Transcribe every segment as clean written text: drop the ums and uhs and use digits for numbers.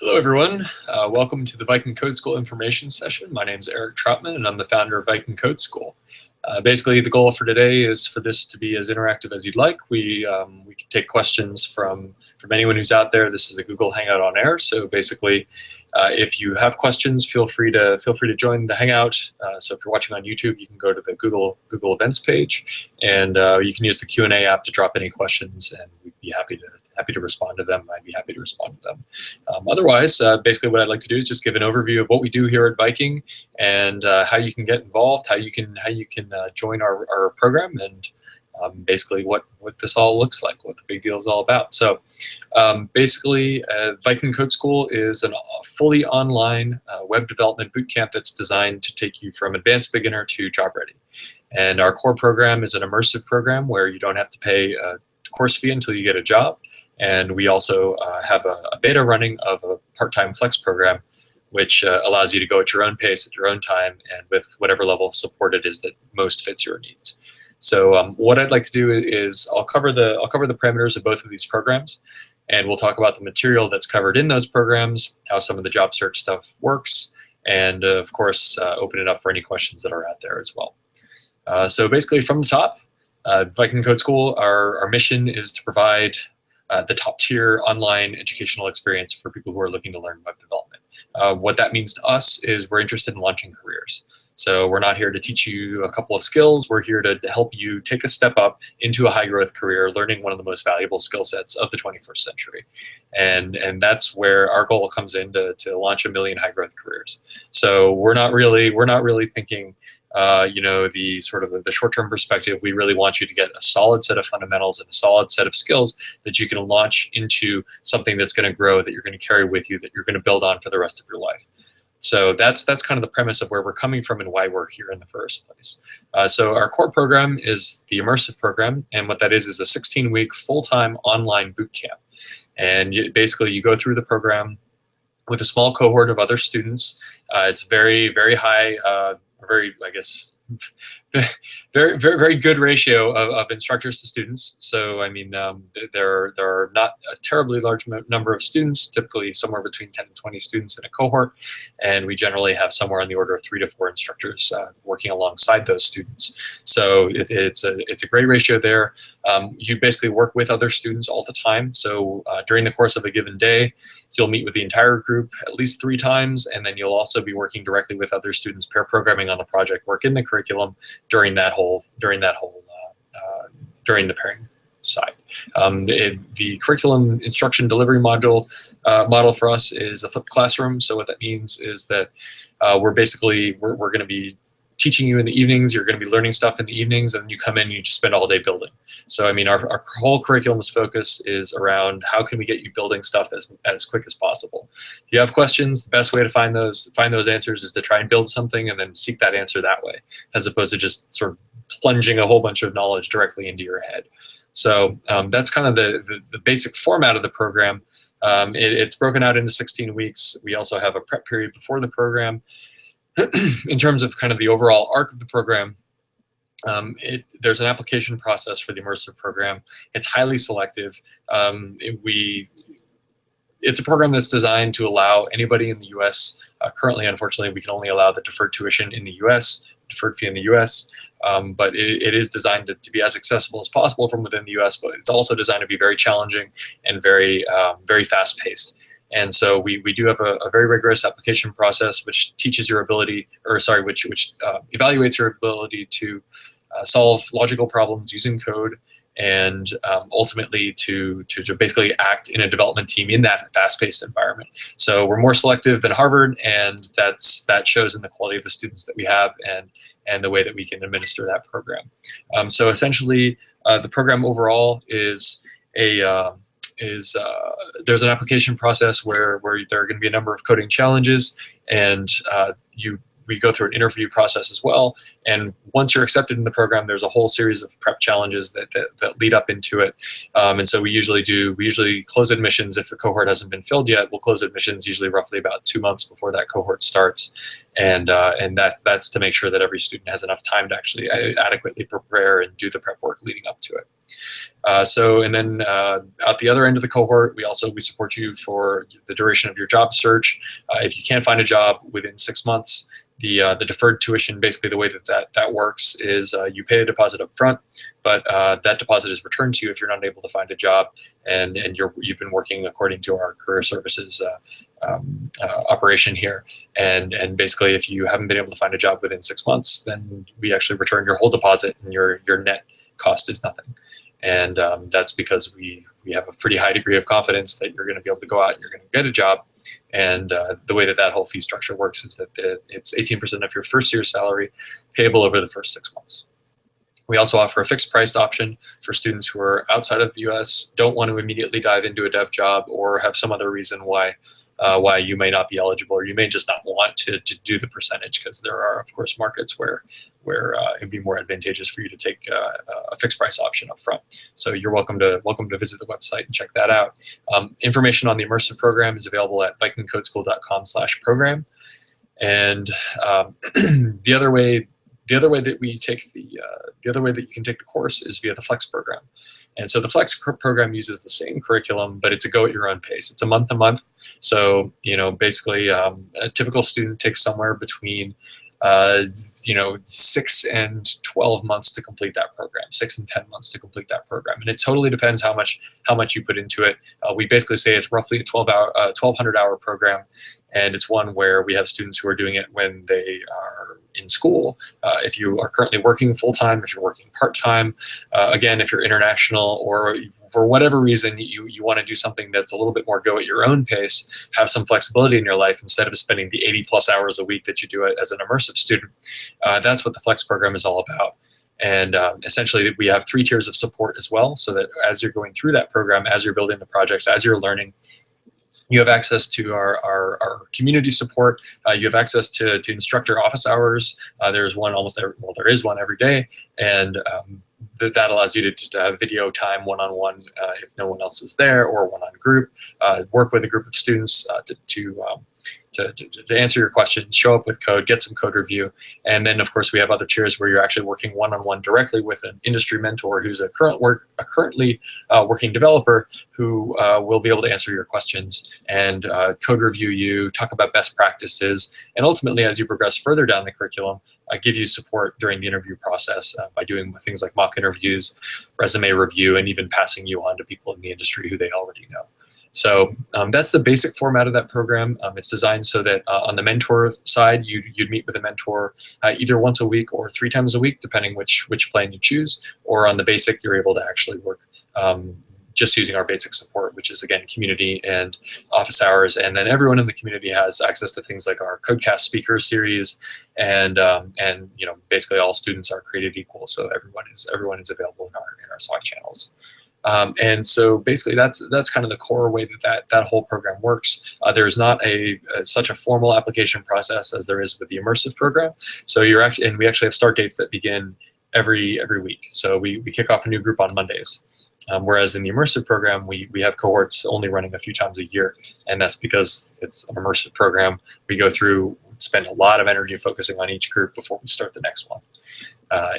Hello, everyone. Welcome to the Viking Code School information session. My name is Erik Trautman, and I'm the founder of Viking Code School. Basically, the goal for today is for this to be as interactive as you'd like. We can take questions from anyone who's out there. This is a Google Hangout on air, so basically, if you have questions, feel free to join the Hangout. So if you're watching on YouTube, you can go to the Google Events page, and you can use the Q&A app to drop any questions, and we'd be happy to respond to them. I'd be happy to respond to them. Otherwise, basically what I'd like to do is just give an overview of what we do here at Viking and how you can get involved, how you can join our program, and basically what this all looks like, what the big deal is all about. So basically, Viking Code School is a fully online web development bootcamp that's designed to take you from advanced beginner to job ready. And our core program is an immersive program where you don't have to pay a course fee until you get a job. And we also have a beta running of a part-time flex program, which allows you to go at your own pace, at your own time, and with whatever level of support it is that most fits your needs. So what I'd like to do is I'll cover the parameters of both of these programs, and we'll talk about the material that's covered in those programs, how some of the job search stuff works, and of course open it up for any questions that are out there as well. So basically, from the top, Viking Code School, our mission is to provide the top tier online educational experience for people who are looking to learn web development. What that means to us is we're interested in launching careers. So we're not here to teach you a couple of skills. We're here to help you take a step up into a high growth career, learning one of the most valuable skill sets of the 21st century. And that's where our goal comes in to launch 1 million high growth careers. So we're not really thinking the sort of the short-term perspective. We really want you to get a solid set of fundamentals and a solid set of skills that you can launch into something that's going to grow, that you're going to carry with you, that you're going to build on for the rest of your life. So that's kind of the premise of where we're coming from and why we're here in the first place. So our core program is the Immersive Program, and what that is a 16-week full-time online boot camp. And basically you go through the program with a small cohort of other students. It's very, very high, very very good ratio of instructors to students. So I mean, there are not a terribly large number of students, typically somewhere between 10 and 20 students in a cohort, and we generally have somewhere on the order of 3 to 4 instructors working alongside those students. So it's a great ratio there. You basically work with other students all the time. So during the course of a given day, you'll meet with the entire group at least 3 times, and then you'll also be working directly with other students, pair programming on the project, work in the curriculum during the pairing side. The curriculum instruction delivery model for us is a flipped classroom. So what that means is that we're going to be teaching you in the evenings. You're going to be learning stuff in the evenings, and you come in and you just spend all day building. So I mean, our whole curriculum's focus is around how can we get you building stuff as quick as possible. If you have questions, the best way to find those answers is to try and build something and then seek that answer that way, as opposed to just sort of plunging a whole bunch of knowledge directly into your head. So that's kind of the basic format of the program. It's broken out into 16 weeks. We also have a prep period before the program. In terms of kind of the overall arc of the program, there's an application process for the Immersive Program. It's highly selective. It's a program that's designed to allow anybody in the U.S. Currently, unfortunately, we can only allow the deferred tuition in the U.S., deferred fee in the U.S., but it is designed to be as accessible as possible from within the U.S., but it's also designed to be very challenging and very fast-paced. And so we do have a very rigorous application process, which teaches your ability, which evaluates your ability to solve logical problems using code, and ultimately to basically act in a development team in that fast-paced environment. So we're more selective than Harvard, and that shows in the quality of the students that we have and the way that we can administer that program. So essentially, the program overall is there's an application process where there are going to be a number of coding challenges, and we go through an interview process as well. And once you're accepted in the program, there's a whole series of prep challenges that lead up into it. And so we usually close admissions if the cohort hasn't been filled yet. We'll close admissions usually roughly about 2 months before that cohort starts. And that's to make sure that every student has enough time to actually adequately prepare and do the prep work leading up to it. And then at the other end of the cohort, we support you for the duration of your job search. If you can't find a job within 6 months, the deferred tuition, basically the way that works is you pay a deposit up front, but that deposit is returned to you if you're not able to find a job and you've been working according to our career services operation here. And basically, if you haven't been able to find a job within 6 months, then we actually return your whole deposit and your net cost is nothing. And that's because we have a pretty high degree of confidence that you're going to be able to go out and you're going to get a job. And the way that whole fee structure works is that it's 18% of your first year's salary payable over the first 6 months. We also offer a fixed price option for students who are outside of the US, don't want to immediately dive into a dev job, or have some other reason why you may not be eligible, or you may just not want to do the percentage, because there are, of course, markets where it'd be more advantageous for you to take a fixed price option up front. So you're welcome to visit the website and check that out. Information on the Immersive Program is available at vikingcodeschool.com/program. And the other way that you can take the course is via the Flex program. And so the Flex program uses the same curriculum, but it's a go at your own pace. It's a month-to-month. So, basically a typical student takes somewhere between 6 and 12 months to complete that program, 6 and 10 months to complete that program. And it totally depends how much you put into it. We basically say it's roughly a 1,200-hour program. And it's one where we have students who are doing it when they are in school. If you are currently working full-time, if you're working part-time, again, if you're international, or for whatever reason you want to do something that's a little bit more go at your own pace, have some flexibility in your life instead of spending the 80+ hours a week that you do it as an immersive student, that's what the Flex program is all about. And essentially, we have 3 tiers of support as well, so that as you're going through that program, as you're building the projects, as you're learning, you have access to our community support. You have access to instructor office hours. There is one every day, and that allows you to have video time one-on-one if no one else is there, or one-on-group. Work with a group of students to answer your questions, show up with code, get some code review. And then, of course, we have other tiers where you're actually working one-on-one directly with an industry mentor who's a currently working developer who will be able to answer your questions and code review you, talk about best practices, and ultimately, as you progress further down the curriculum, give you support during the interview process by doing things like mock interviews, resume review, and even passing you on to people in the industry who they already know. So that's the basic format of that program. It's designed so that on the mentor side, you'd meet with a mentor either once a week or 3 times a week, depending which plan you choose. Or on the basic, you're able to actually work just using our basic support, which is, again, community and office hours. And then everyone in the community has access to things like our Codecast speaker series, and basically all students are created equal, so everyone is available in our Slack channels. And so basically that's kind of the core way that whole program works. There's not such a formal application process as there is with the Immersive program. So we actually have start dates that begin every week. So we kick off a new group on Mondays. Whereas in the Immersive program, we have cohorts only running a few times a year, and that's because it's an immersive program. We go through, spend a lot of energy focusing on each group before we start the next one.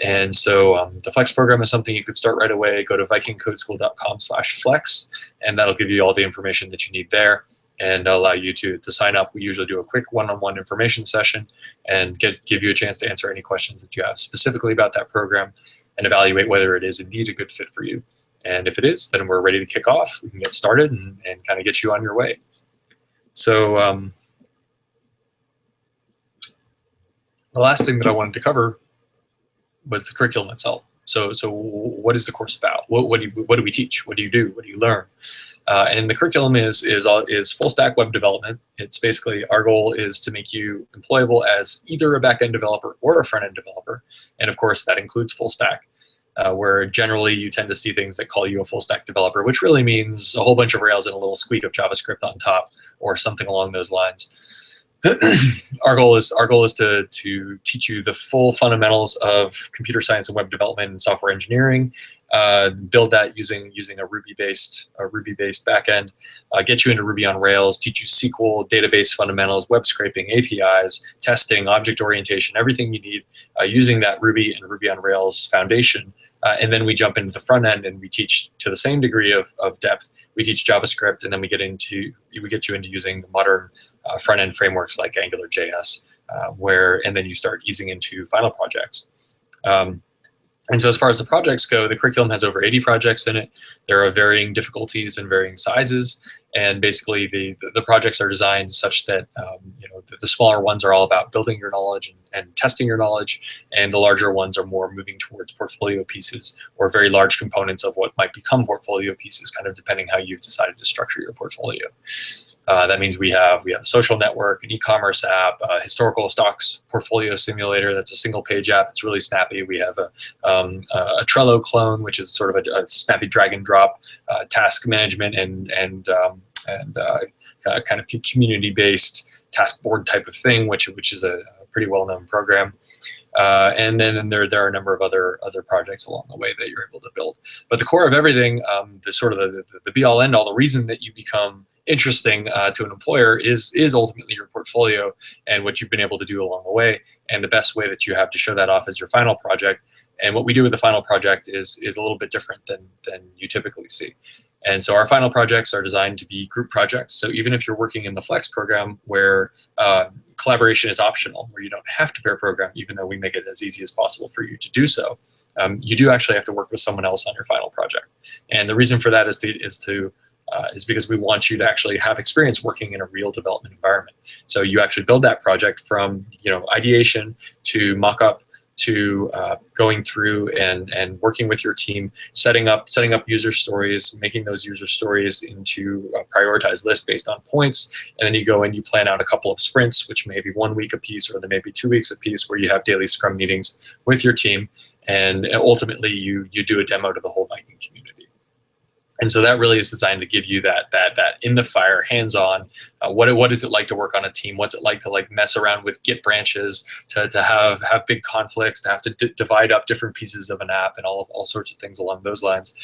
And so the Flex program is something you could start right away. Go to vikingcodeschool.com/flex, and that'll give you all the information that you need there and allow you to sign up. We usually do a quick one-on-one information session and give you a chance to answer any questions that you have specifically about that program and evaluate whether it is indeed a good fit for you. And if it is, then we're ready to kick off. We can get started and kind of get you on your way. So the last thing that I wanted to cover was the curriculum itself. So what is the course about? What do we teach? What do you do? What do you learn? And the curriculum is full stack web development. It's basically, our goal is to make you employable as either a back-end developer or a front-end developer. And of course, that includes full stack. Where generally you tend to see things that call you a full stack developer, which really means a whole bunch of Rails and a little squeak of JavaScript on top, or something along those lines. Our goal is to teach you the full fundamentals of computer science and web development and software engineering. Build that using a Ruby-based backend. Get you into Ruby on Rails. Teach you SQL, database fundamentals, web scraping, APIs, testing, object orientation, everything you need using that Ruby and Ruby on Rails foundation And then we jump into the front end and we teach to the same degree of depth. We teach JavaScript, and then we get you into using the modern front end frameworks like AngularJS, and then you start easing into final projects. And so as far as the projects go, the curriculum has over 80 projects in it. There are varying difficulties and varying sizes. And basically the projects are designed such that the smaller ones are all about building your knowledge and testing your knowledge. And the larger ones are more moving towards portfolio pieces or very large components of what might become portfolio pieces, kind of depending how you've decided to structure your portfolio. That means we have a social network, an e-commerce app, a historical stocks portfolio simulator. That's a single page app. It's really snappy. We have a Trello clone, which is sort of a snappy drag and drop task management and kind of community-based task board type of thing, which is a pretty well-known program. And then there are a number of other projects along the way that you're able to build. But the core of everything, the be-all end-all, the reason that you become interesting to an employer is ultimately your portfolio and what you've been able to do along the way. And the best way that you have to show that off is your final project. And what we do with the final project is a little bit different than you typically see. And so our final projects are designed to be group projects. So even if you're working in the Flex program where collaboration is optional, where you don't have to pair program, even though we make it as easy as possible for you to do so, you do actually have to work with someone else on your final project. And the reason for that is because we want you to actually have experience working in a real development environment. So you actually build that project from ideation to mock-up to going through and working with your team, setting up user stories, making those user stories into a prioritized list based on points, and then you go and you plan out a couple of sprints, which may be 1 week a piece, or then maybe 2 weeks a piece, where you have daily Scrum meetings with your team, and ultimately you do a demo to the whole Viking community. And so that really is designed to give you that in the fire, hands-on. What is it like to work on a team? What's it like to mess around with Git branches, to have big conflicts, to have to divide up different pieces of an app, and all sorts of things along those lines,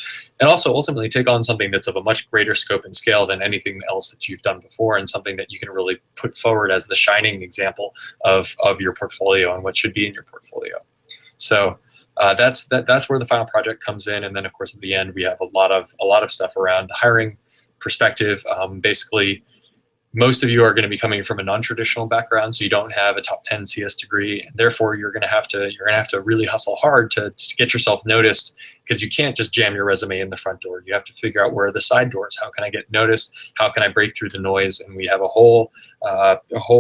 and also ultimately take on something that's of a much greater scope and scale than anything else that you've done before, and something that you can really put forward as the shining example of your portfolio and what should be in your portfolio. So. That's where the final project comes in, and then of course at the end we have a lot of stuff around the hiring perspective. Basically, most of you are going to be coming from a non-traditional background, so you don't have a top 10 CS degree, and therefore you're going to have to really hustle hard to get yourself noticed, because you can't just jam your resume in the front door. You have to figure out where are the side doors. How can I get noticed? How can I break through the noise? And we have a whole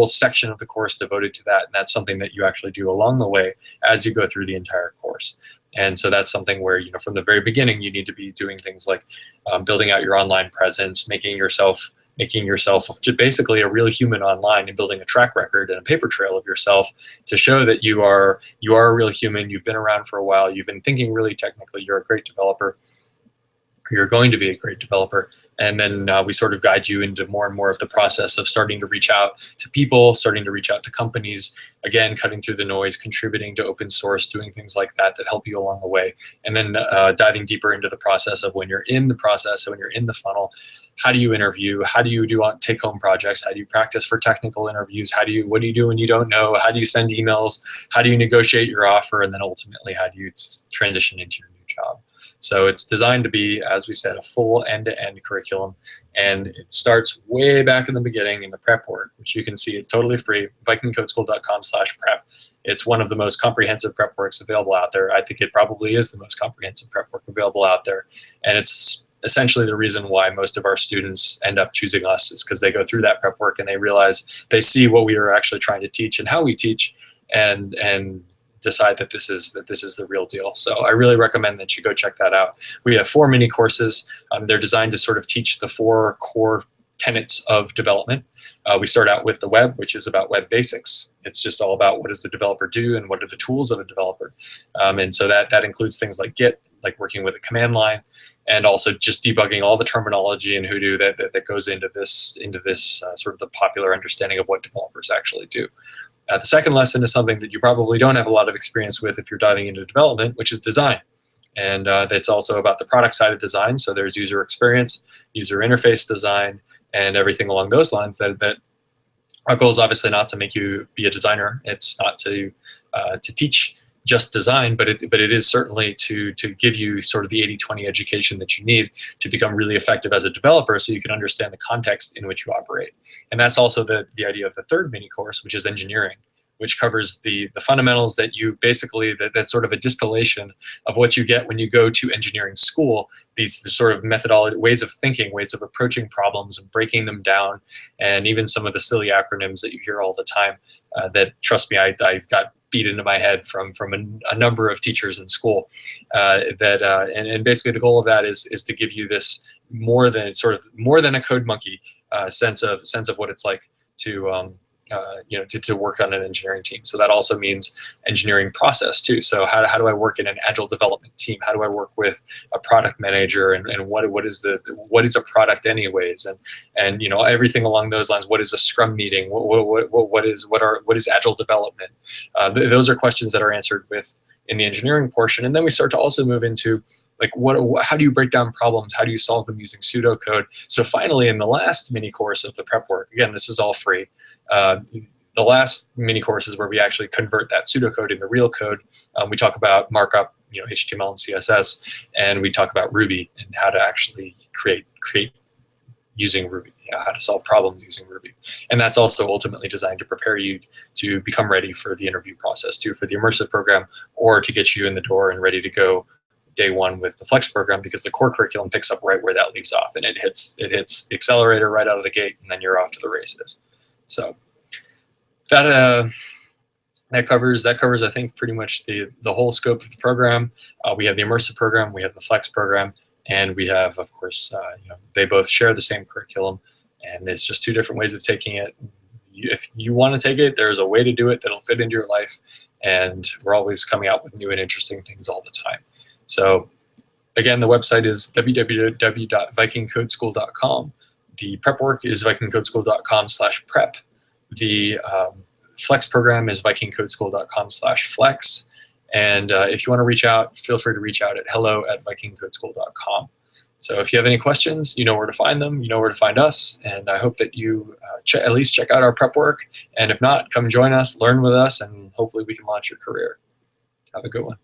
section of the course devoted to that, and that's something that you actually do along the way as you go through the entire course. And so that's something where from the very beginning you need to be doing things like building out your online presence, making yourself just basically a real human online, and building a track record and a paper trail of yourself to show that you are a real human. You've been around for a while. You've been thinking really technically. You're a great developer. You're going to be a great developer. And then we sort of guide you into more and more of the process of starting to reach out to people, starting to reach out to companies, again, cutting through the noise, contributing to open source, doing things like that help you along the way. And then diving deeper into the process of when you're in the process, so when you're in the funnel, how do you interview? How do you do on take-home projects? How do you practice for technical interviews? What do you do when you don't know? How do you send emails? How do you negotiate your offer? And then ultimately, how do you transition into your new job? So it's designed to be, as we said, a full end-to-end curriculum, and it starts way back in the beginning in the prep work, which you can see. It's totally free, vikingcodeschool.com/prep. It's one of the most comprehensive prep works available out there. I think it probably is the most comprehensive prep work available out there, and it's essentially the reason why most of our students end up choosing us, is because they go through that prep work and they see what we are actually trying to teach and how we teach, and decide that this is the real deal. So I really recommend that you go check that out. We have 4 mini courses. They're designed to sort of teach the 4 core tenets of development. We start out with the web, which is about web basics. It's just all about what does the developer do and what are the tools of a developer. And so that includes things like Git, like working with a command line, and also just debugging all the terminology and Hoodoo that goes into this sort of the popular understanding of what developers actually do. The second lesson is something that you probably don't have a lot of experience with if you're diving into development, which is design. And that's also about the product side of design. So there's user experience, user interface design, and everything along those lines. That our goal is obviously not to make you be a designer. It's not to teach just design, but it is certainly to give you sort of the 80-20 education that you need to become really effective as a developer, so you can understand the context in which you operate. And that's also the idea of the third mini course, which is engineering, which covers the fundamentals that you basically, that's sort of a distillation of what you get when you go to engineering school. These sort of methodology, ways of thinking, ways of approaching problems and breaking them down, and even some of the silly acronyms that you hear all the time that, trust me, I got beat into my head from a number of teachers in school. And basically the goal of that is to give you this more than a code monkey sense of what it's like to to work on an engineering team. So that also means engineering process too. So how do I work in an agile development team? How do I work with a product manager? And what is a product anyways? And everything along those lines. What is a Scrum meeting? What is agile development? Those are questions that are answered in the engineering portion. And then we start to also move into like how do you break down problems? How do you solve them using pseudocode? So finally, in the last mini course of the prep work, again, this is all free. The last mini course is where we actually convert that pseudocode into real code. We talk about markup, HTML and CSS, and we talk about Ruby and how to actually create using Ruby, how to solve problems using Ruby. And that's also ultimately designed to prepare you to become ready for the interview process too, for the immersive program, or to get you in the door and ready to go day one with the flex program, because the core curriculum picks up right where that leaves off, and it hits the accelerator right out of the gate, and then you're off to the races. So that covers I think pretty much the whole scope of the program. We have the immersive program, we have the flex program, and we have, of course, they both share the same curriculum, and it's just two different ways of taking it. If you want to take it, there's a way to do it that'll fit into your life, and we're always coming out with new and interesting things all the time. So again, the website is www.vikingcodeschool.com. The prep work is vikingcodeschool.com/prep. The flex program is vikingcodeschool.com/flex. And if you want to reach out, feel free to reach out at hello@vikingcodeschool.com. So if you have any questions, you know where to find them, you know where to find us, and I hope that you at least check out our prep work. And if not, come join us, learn with us, and hopefully we can launch your career. Have a good one.